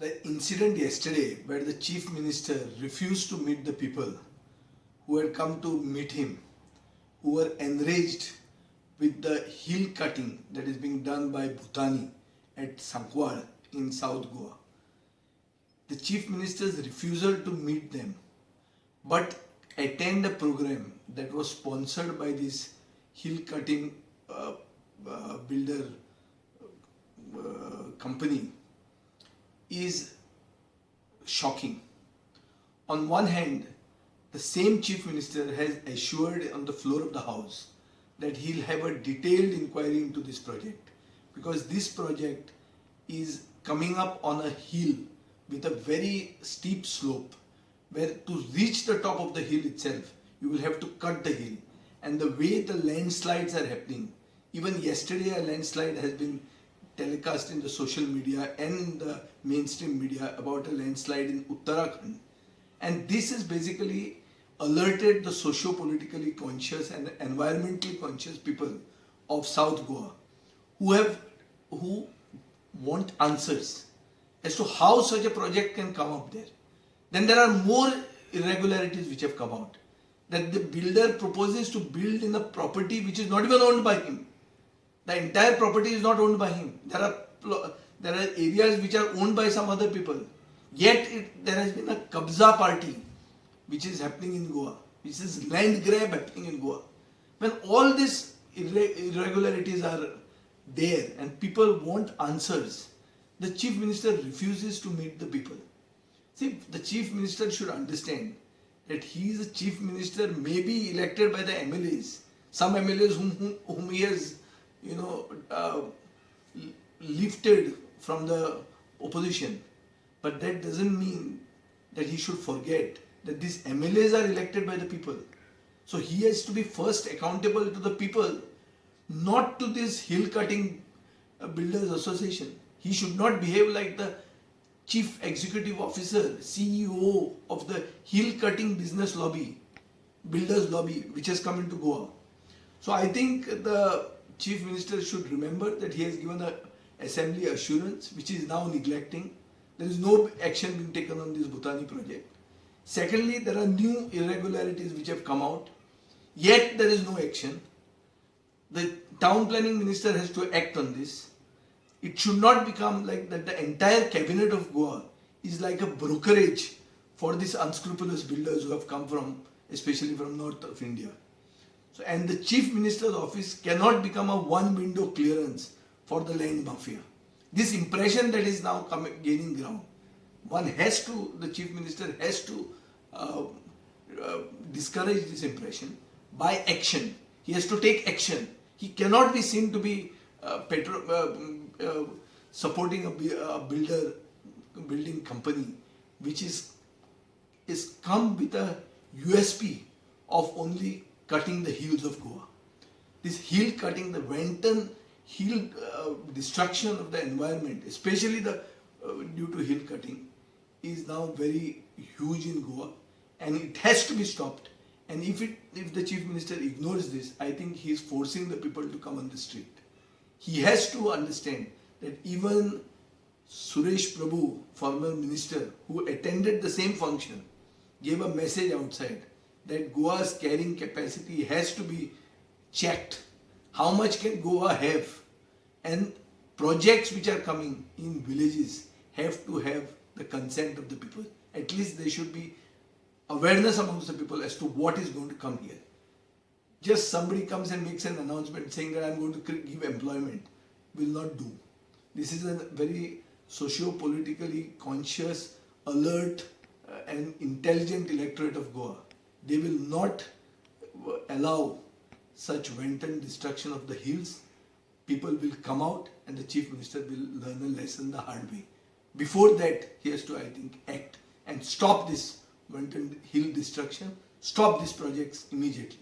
The incident yesterday where the chief minister refused to meet the people who had come to meet him, who were enraged with the hill cutting that is being done by Bhutani at Sankwal in South Goa. The chief minister's refusal to meet them but attend a program that was sponsored by this hill cutting builder company is shocking. On one hand, the same chief minister has assured on the floor of the house that he'll have a detailed inquiry into this project, because this project is coming up on a hill with a very steep slope where to reach the top of the hill itself you will have to cut the hill, and the way the landslides are happening, even yesterday a landslide has been telecast in the social media and in the mainstream media about a landslide in Uttarakhand, and this has basically alerted the socio-politically conscious and environmentally conscious people of South Goa who want answers as to how such a project can come up there. Then there are more irregularities which have come out, that the builder proposes to build in a property which is not even owned by him. The entire property is not owned by him. There are areas which are owned by some other people. Yet there has been a kabza party which is happening in Goa, which is land grab happening in Goa. When all these irregularities are there and people want answers, the chief minister refuses to meet the people. See, the chief minister should understand that he is a chief minister, maybe elected by the MLAs, some MLAs whom he has lifted from the opposition. But that doesn't mean that he should forget that these MLAs are elected by the people. So he has to be first accountable to the people, not to this hill cutting builders association. He should not behave like the chief executive officer, CEO of the hill cutting business lobby, builders lobby, which has come into Goa. So I think the chief minister should remember that he has given an assembly assurance which is now neglecting. There is no action being taken on this Bhutani project. Secondly, there are new irregularities which have come out, yet there is no action. The town planning minister has to act on this. It should not become like that the entire cabinet of Goa is like a brokerage for these unscrupulous builders who have come from, especially from north of India. So, and the chief minister's office cannot become a one-window clearance for the land mafia. This impression that is now gaining ground, the chief minister has to discourage this impression by action. He has to take action. He cannot be seen to be supporting a building company which is come with a USP of only cutting the hills of Goa. This hill cutting, the wanton hill destruction of the environment, especially due to hill cutting, is now very huge in Goa, and it has to be stopped. And if the chief minister ignores this, I think he is forcing the people to come on the street. He has to understand that even Suresh Prabhu, former minister, who attended the same function, gave a message outside that Goa's carrying capacity has to be checked. How much can Goa have? And projects which are coming in villages have to have the consent of the people. At least there should be awareness amongst the people as to what is going to come here. Just somebody comes and makes an announcement saying that I am going to give employment will not do. This is a very socio-politically conscious, alert and intelligent electorate of Goa. They will not allow such wanton destruction of the hills. People will come out and the chief minister will learn a lesson the hard way. Before that, he has to, I think, act and stop this wanton hill destruction, stop these projects immediately.